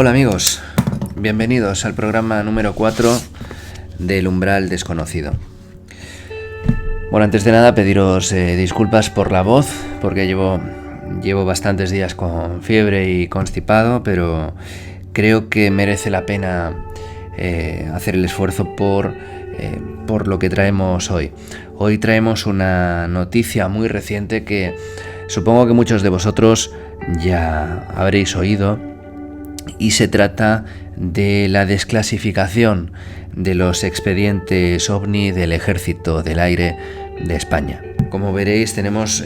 Hola amigos, bienvenidos al programa número 4 del Umbral Desconocido. Bueno, antes de nada pediros disculpas por la voz, porque llevo bastantes días con fiebre y constipado, pero creo que merece la pena hacer el esfuerzo por lo que traemos hoy. Hoy traemos una noticia muy reciente que supongo que muchos de vosotros ya habréis oído, y se trata de la desclasificación de los expedientes OVNI del Ejército del Aire de España. Como veréis, tenemos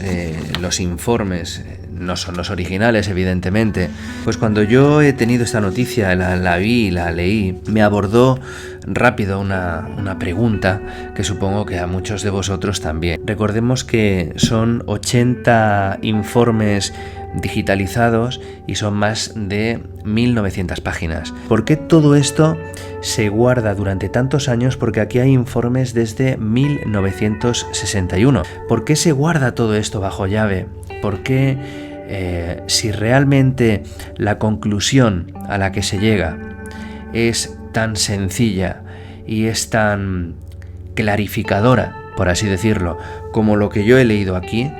los informes, no son los originales evidentemente. Pues cuando yo he tenido esta noticia, la vi, la leí, me abordó rápido una pregunta que supongo que a muchos de vosotros también. Recordemos que son 80 informes digitalizados y son más de 1900 páginas. ¿Por qué todo esto se guarda durante tantos años? Porque aquí hay informes desde 1961. ¿Por qué se guarda todo esto bajo llave? ¿Por qué, si realmente la conclusión a la que se llega es tan sencilla y es tan clarificadora, por así decirlo, como lo que yo he leído aquí,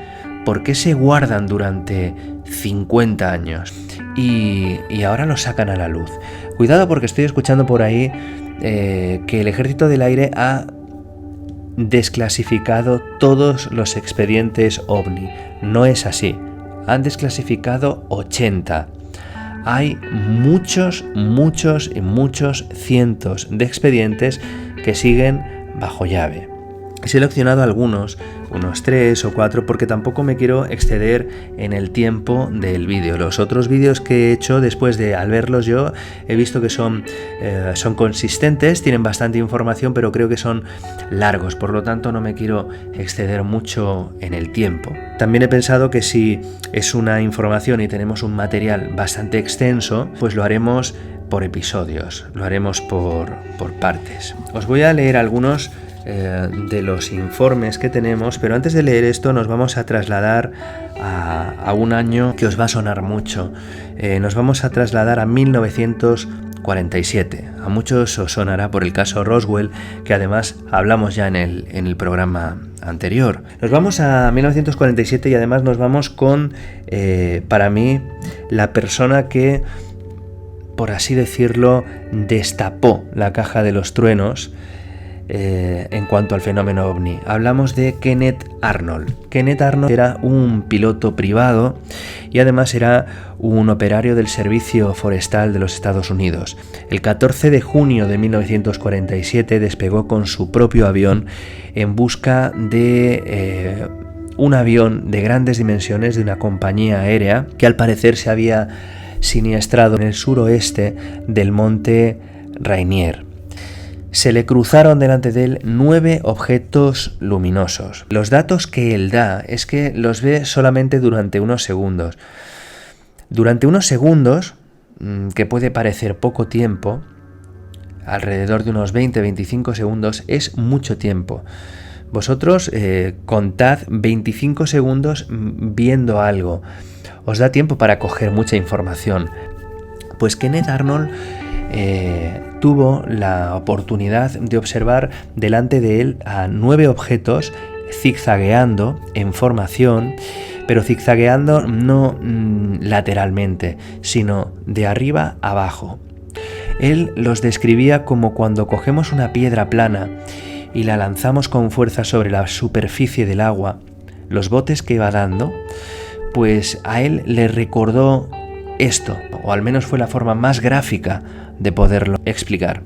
¿por qué se guardan durante 50 años y ahora lo sacan a la luz? Cuidado, porque estoy escuchando por ahí que el Ejército del Aire ha desclasificado todos los expedientes OVNI. No es así. Han desclasificado 80. Hay muchos cientos de expedientes que siguen bajo llave. He seleccionado algunos, unos 3 o 4, porque tampoco me quiero exceder en el tiempo del vídeo. Los otros vídeos que he hecho después de, al verlos yo, he visto que son consistentes, tienen bastante información, pero creo que son largos, por lo tanto no me quiero exceder mucho en el tiempo. También he pensado que si es una información y tenemos un material bastante extenso, pues lo haremos por episodios, lo haremos por partes. Os voy a leer algunos de los informes que tenemos, pero antes de leer esto nos vamos a trasladar a un año que os va a sonar mucho. Nos vamos a trasladar a 1947. A muchos os sonará por el caso Roswell, que además hablamos ya en el programa anterior. Nos vamos a 1947 y además nos vamos con, para mí, la persona que, por así decirlo, destapó la caja de los truenos en cuanto al fenómeno OVNI. Hablamos de Kenneth Arnold. Kenneth Arnold era un piloto privado y además era un operario del Servicio Forestal de los Estados Unidos. El 14 de junio de 1947 despegó con su propio avión en busca de un avión de grandes dimensiones de una compañía aérea que al parecer se había siniestrado en el suroeste del monte Rainier. Se le cruzaron delante de él 9 objetos luminosos. Los datos que él da es que los ve solamente durante unos segundos. Durante unos segundos, que puede parecer poco tiempo, alrededor de unos 20-25 segundos, es mucho tiempo. Vosotros contad 25 segundos viendo algo. Os da tiempo para coger mucha información. Pues Kenneth Arnold tuvo la oportunidad de observar delante de él a 9 objetos zigzagueando en formación, pero zigzagueando no lateralmente, sino de arriba a abajo. Él los describía como cuando cogemos una piedra plana y la lanzamos con fuerza sobre la superficie del agua, los botes que iba dando, pues a él le recordó esto, o al menos fue la forma más gráfica de poderlo explicar.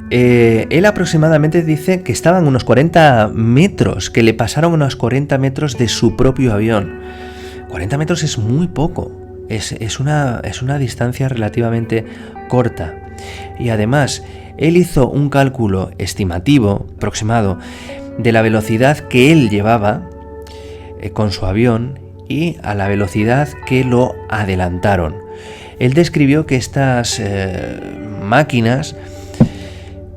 Él aproximadamente dice que estaban unos 40 metros, que le pasaron unos 40 metros de su propio avión. 40 metros es muy poco, es una distancia relativamente corta. Y además, él hizo un cálculo estimativo, aproximado, de la velocidad que él llevaba con su avión y a la velocidad que lo adelantaron. Él describió que estas máquinas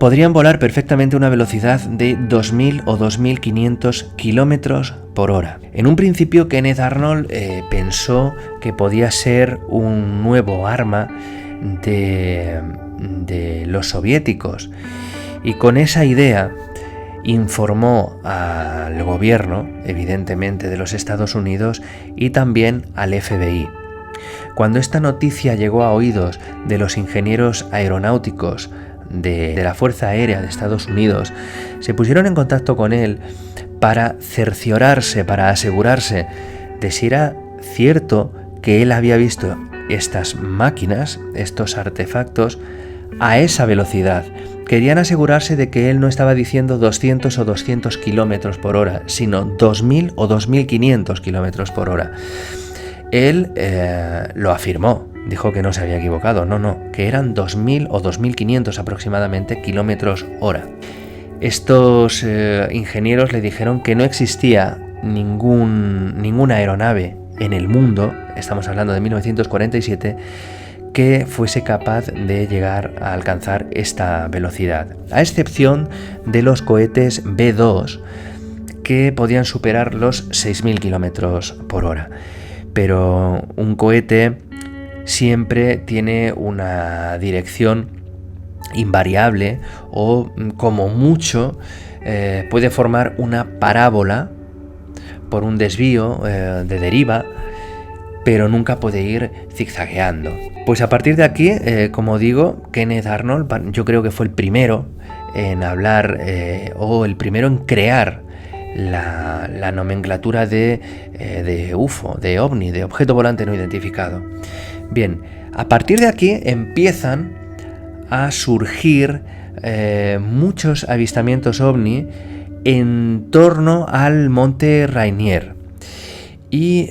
podrían volar perfectamente a una velocidad de 2.000 o 2.500 kilómetros por hora. En un principio, Kenneth Arnold pensó que podía ser un nuevo arma de los soviéticos, y con esa idea informó al gobierno, evidentemente, de los Estados Unidos y también al FBI. Cuando esta noticia llegó a oídos de los ingenieros aeronáuticos de la Fuerza Aérea de Estados Unidos, se pusieron en contacto con él para cerciorarse, para asegurarse de si era cierto que él había visto estas máquinas, estos artefactos, a esa velocidad. Querían asegurarse de que él no estaba diciendo 200 o 200 kilómetros por hora, sino 2.000 o 2.500 kilómetros por hora. Él lo afirmó, dijo que no se había equivocado, que eran 2.000 o 2.500 aproximadamente kilómetros hora. Estos ingenieros le dijeron que no existía ninguna aeronave en el mundo, estamos hablando de 1947, que fuese capaz de llegar a alcanzar esta velocidad, a excepción de los cohetes B-2, que podían superar los 6.000 kilómetros por hora. Pero un cohete siempre tiene una dirección invariable o, como mucho, puede formar una parábola por un desvío de deriva, pero nunca puede ir zigzagueando. Pues a partir de aquí, como digo, Kenneth Arnold yo creo que fue el primero en hablar o el primero en crear la nomenclatura de UFO, de OVNI, de objeto volante no identificado. Bien, a partir de aquí empiezan a surgir muchos avistamientos OVNI en torno al monte Rainier. Y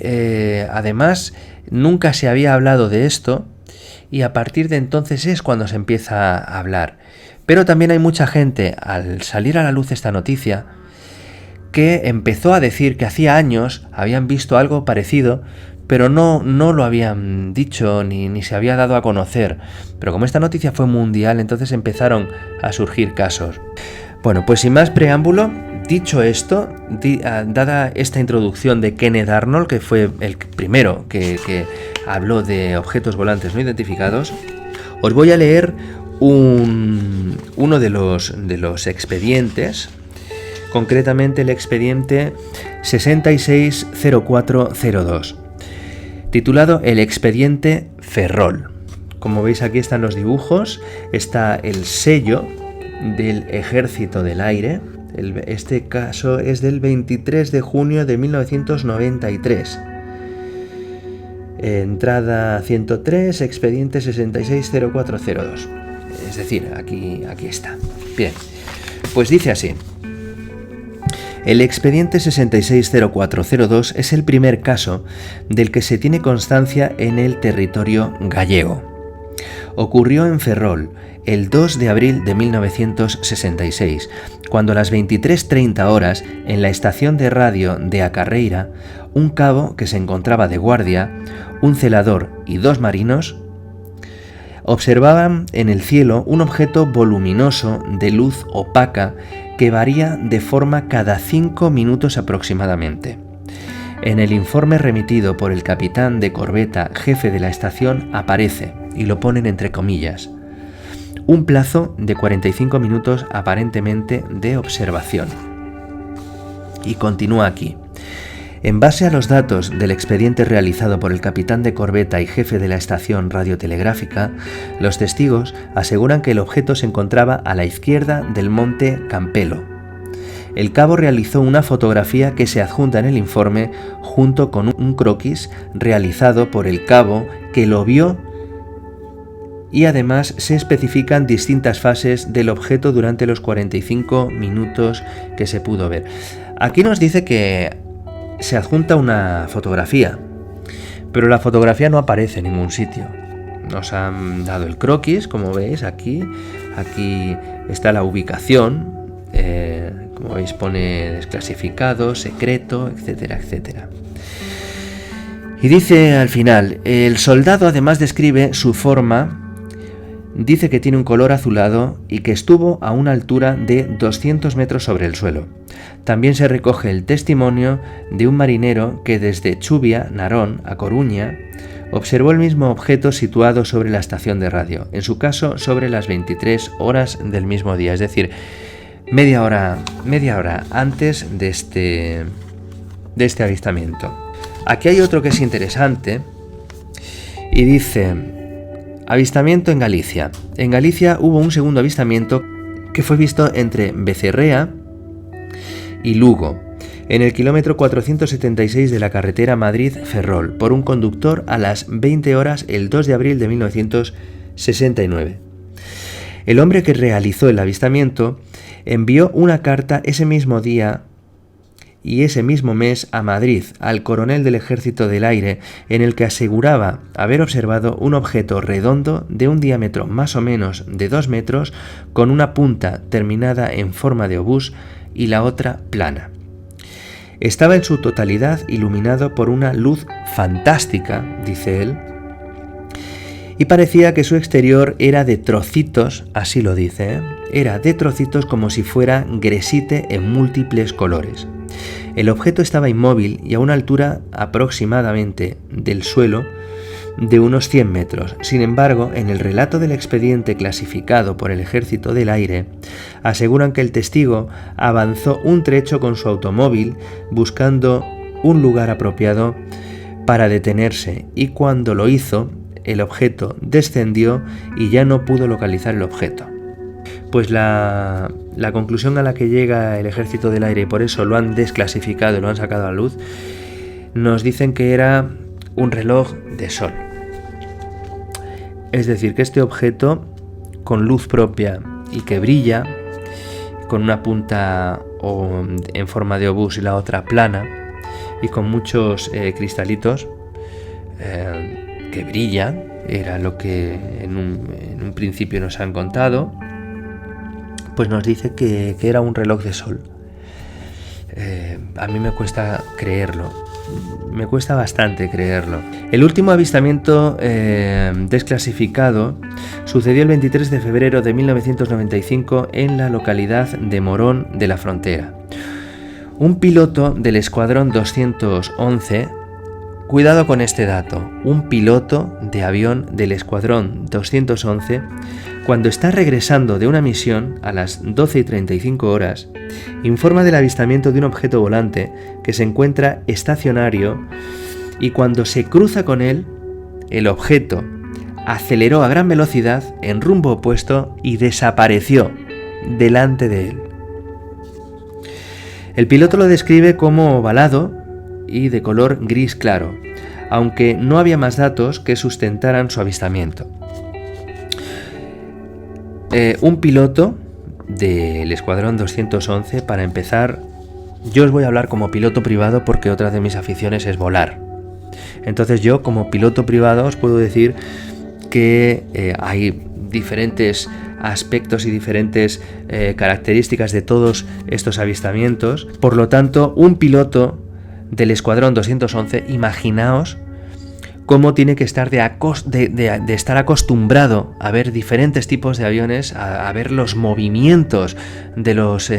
además nunca se había hablado de esto, y a partir de entonces es cuando se empieza a hablar. Pero también hay mucha gente, al salir a la luz esta noticia, que empezó a decir que hacía años habían visto algo parecido, pero no lo habían dicho ni se había dado a conocer. Pero como esta noticia fue mundial, entonces empezaron a surgir casos. Bueno, pues sin más preámbulo, dicho esto, dada esta introducción de Kenneth Arnold, que fue el primero que habló de objetos volantes no identificados, os voy a leer uno de los expedientes, concretamente el expediente 660402, titulado El expediente Ferrol. Como veis, aquí están los dibujos, está el sello del Ejército del Aire. Este caso es del 23 de junio de 1993. Entrada 103, expediente 660402. Es decir, aquí está. Bien, pues dice así. El expediente 660402 es el primer caso del que se tiene constancia en el territorio gallego. Ocurrió en Ferrol el 2 de abril de 1966, cuando a las 23:30 horas, en la estación de radio de A Carreira, un cabo que se encontraba de guardia, un celador y 2 marinos observaban en el cielo un objeto voluminoso de luz opaca que varía de forma cada 5 minutos aproximadamente. En el informe remitido por el capitán de corbeta jefe de la estación aparece, y lo ponen entre comillas, un plazo de 45 minutos aparentemente de observación. Y continúa aquí. En base a los datos del expediente realizado por el capitán de corbeta y jefe de la estación radiotelegráfica, los testigos aseguran que el objeto se encontraba a la izquierda del monte Campelo. El cabo realizó una fotografía que se adjunta en el informe junto con un croquis realizado por el cabo que lo vio, y además se especifican distintas fases del objeto durante los 45 minutos que se pudo ver. Aquí nos dice que se adjunta una fotografía, pero la fotografía no aparece en ningún sitio. Nos han dado el croquis, como veis aquí está la ubicación, como veis pone desclasificado, secreto, etcétera, etcétera. Y dice al final, el soldado además describe su forma dice que tiene un color azulado y que estuvo a una altura de 200 metros sobre el suelo. También se recoge el testimonio de un marinero que desde Chubia, Narón, a Coruña, observó el mismo objeto situado sobre la estación de radio, en su caso sobre las 23 horas del mismo día, es decir, media hora antes de este avistamiento. Aquí hay otro que es interesante y dice: avistamiento en Galicia. En Galicia hubo un segundo avistamiento que fue visto entre Becerrea y Lugo, en el kilómetro 476 de la carretera Madrid-Ferrol, por un conductor a las 20 horas el 2 de abril de 1969. El hombre que realizó el avistamiento envió una carta ese mismo día y ese mismo mes a Madrid, al coronel del Ejército del Aire, en el que aseguraba haber observado un objeto redondo de un diámetro más o menos de 2 metros, con una punta terminada en forma de obús y la otra plana. Estaba en su totalidad iluminado por una luz fantástica, dice él, y parecía que su exterior era de trocitos, así lo dice, era de trocitos como si fuera gresite en múltiples colores. El objeto estaba inmóvil y a una altura aproximadamente del suelo de unos 100 metros. Sin embargo, en el relato del expediente clasificado por el Ejército del Aire, aseguran que el testigo avanzó un trecho con su automóvil buscando un lugar apropiado para detenerse, y cuando lo hizo, el objeto descendió y ya no pudo localizar el objeto. Pues la conclusión a la que llega el Ejército del Aire, y por eso lo han desclasificado y lo han sacado a la luz, nos dicen que era un reloj de sol. Es decir, que este objeto con luz propia y que brilla, con una punta en forma de obús y la otra plana, y con muchos cristalitos que brillan, era lo que en un principio nos han contado, pues nos dice que era un reloj de sol. A mí me cuesta creerlo. Me cuesta bastante creerlo. El último avistamiento desclasificado sucedió el 23 de febrero de 1995 en la localidad de Morón de la Frontera. Un piloto del Escuadrón 211, cuidado con este dato, un piloto de avión del Escuadrón 211, cuando está regresando de una misión a las 12:35 horas, informa del avistamiento de un objeto volante que se encuentra estacionario, y cuando se cruza con él, el objeto aceleró a gran velocidad en rumbo opuesto y desapareció delante de él. El piloto lo describe como ovalado y de color gris claro, aunque no había más datos que sustentaran su avistamiento. Un piloto del Escuadrón 211, para empezar, yo os voy a hablar como piloto privado porque otra de mis aficiones es volar. Entonces yo, como piloto privado, os puedo decir que hay diferentes aspectos y diferentes características de todos estos avistamientos. Por lo tanto, un piloto del Escuadrón 211, imaginaos cómo tiene que estar de estar acostumbrado a ver diferentes tipos de aviones, a ver los movimientos de los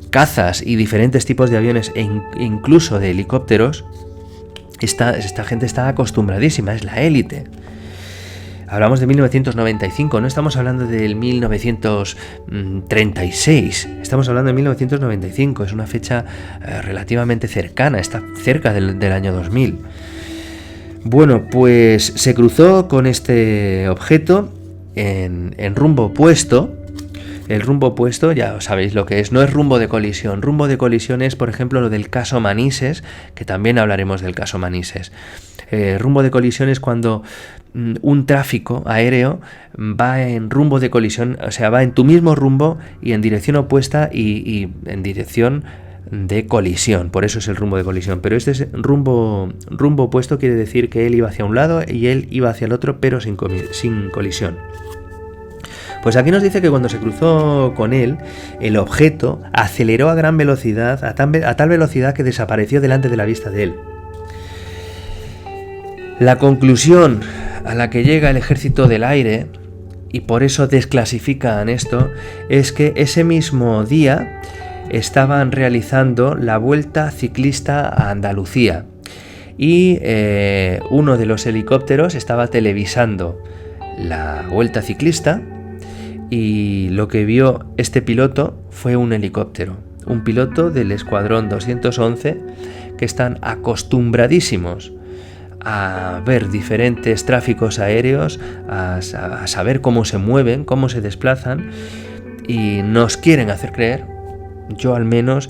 cazas y diferentes tipos de aviones e incluso de helicópteros. Esta gente está acostumbradísima, es la élite. Hablamos de 1995, no estamos hablando del 1936, estamos hablando de 1995, es una fecha relativamente cercana, está cerca del año 2000. Bueno, pues se cruzó con este objeto en rumbo opuesto. El rumbo opuesto, ya sabéis lo que es, no es rumbo de colisión. Rumbo de colisión es, por ejemplo, lo del caso Manises, que también hablaremos del caso Manises. Rumbo de colisión es cuando un tráfico aéreo va en rumbo de colisión, o sea, va en tu mismo rumbo y en dirección opuesta y en dirección de colisión, por eso es el rumbo de colisión. Pero este es rumbo opuesto, quiere decir que él iba hacia un lado y él iba hacia el otro, pero sin colisión. Pues aquí nos dice que cuando se cruzó con él, el objeto aceleró a gran velocidad, a tal velocidad que desapareció delante de la vista de él. La conclusión a la que llega el Ejército del Aire y por eso desclasifican esto, es que ese mismo día estaban realizando la Vuelta Ciclista a Andalucía y uno de los helicópteros estaba televisando la Vuelta Ciclista y lo que vio este piloto fue un helicóptero, un piloto del Escuadrón 211 que están acostumbradísimos a ver diferentes tráficos aéreos, a saber cómo se mueven, cómo se desplazan, y nos quieren hacer creer, yo al menos,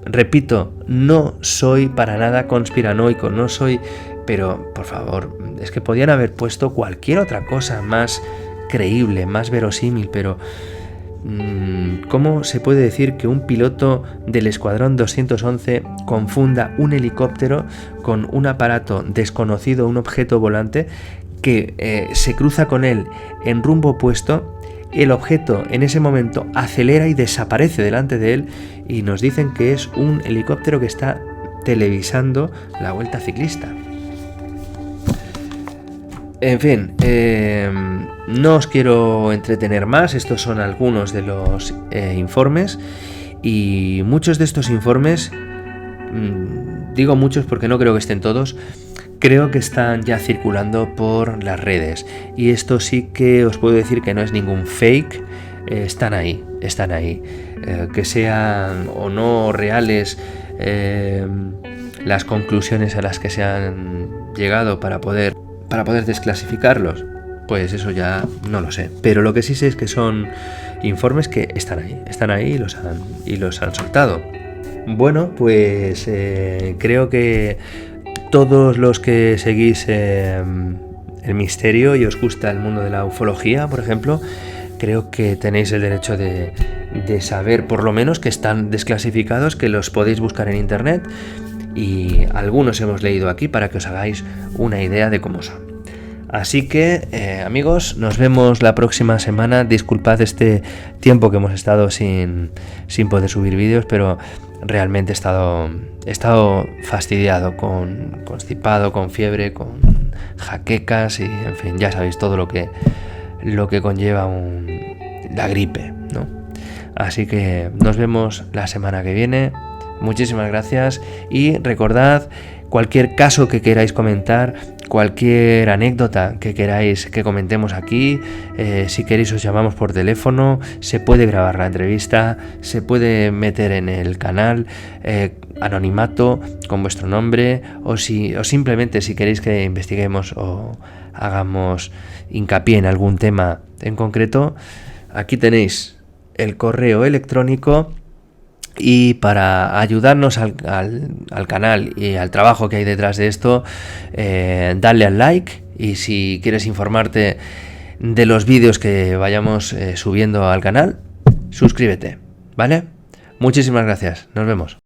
repito, no soy para nada conspiranoico, no soy, pero por favor, es que podían haber puesto cualquier otra cosa más creíble, más verosímil, pero ¿cómo se puede decir que un piloto del Escuadrón 211 confunda un helicóptero con un aparato desconocido, un objeto volante que se cruza con él en rumbo opuesto? El objeto en ese momento acelera y desaparece delante de él y nos dicen que es un helicóptero que está televisando la Vuelta Ciclista. En fin, no os quiero entretener más, estos son algunos de los informes y muchos de estos informes, digo muchos porque no creo que estén todos, creo que están ya circulando por las redes y esto sí que os puedo decir que no es ningún fake, están ahí, que sean o no reales las conclusiones a las que se han llegado para poder desclasificarlos, pues eso ya no lo sé, pero lo que sí sé es que son informes que están ahí y los han soltado. Bueno, pues creo que todos los que seguís el misterio y os gusta el mundo de la ufología, por ejemplo, creo que tenéis el derecho de saber por lo menos que están desclasificados, que los podéis buscar en internet y algunos hemos leído aquí para que os hagáis una idea de cómo son. Así que amigos, nos vemos la próxima semana. Disculpad este tiempo que hemos estado sin poder subir vídeos, pero realmente he estado fastidiado, constipado, con fiebre, con jaquecas y en fin, ya sabéis todo lo que conlleva la gripe, ¿no? Así que nos vemos la semana que viene. Muchísimas gracias y recordad, cualquier caso que queráis comentar, cualquier anécdota que queráis que comentemos aquí, si queréis os llamamos por teléfono, se puede grabar la entrevista, se puede meter en el canal anonimato con vuestro nombre o simplemente si queréis que investiguemos o hagamos hincapié en algún tema en concreto, aquí tenéis el correo electrónico. Y para ayudarnos al canal y al trabajo que hay detrás de esto, dale al like y si quieres informarte de los vídeos que vayamos subiendo al canal, suscríbete, ¿vale? Muchísimas gracias, nos vemos.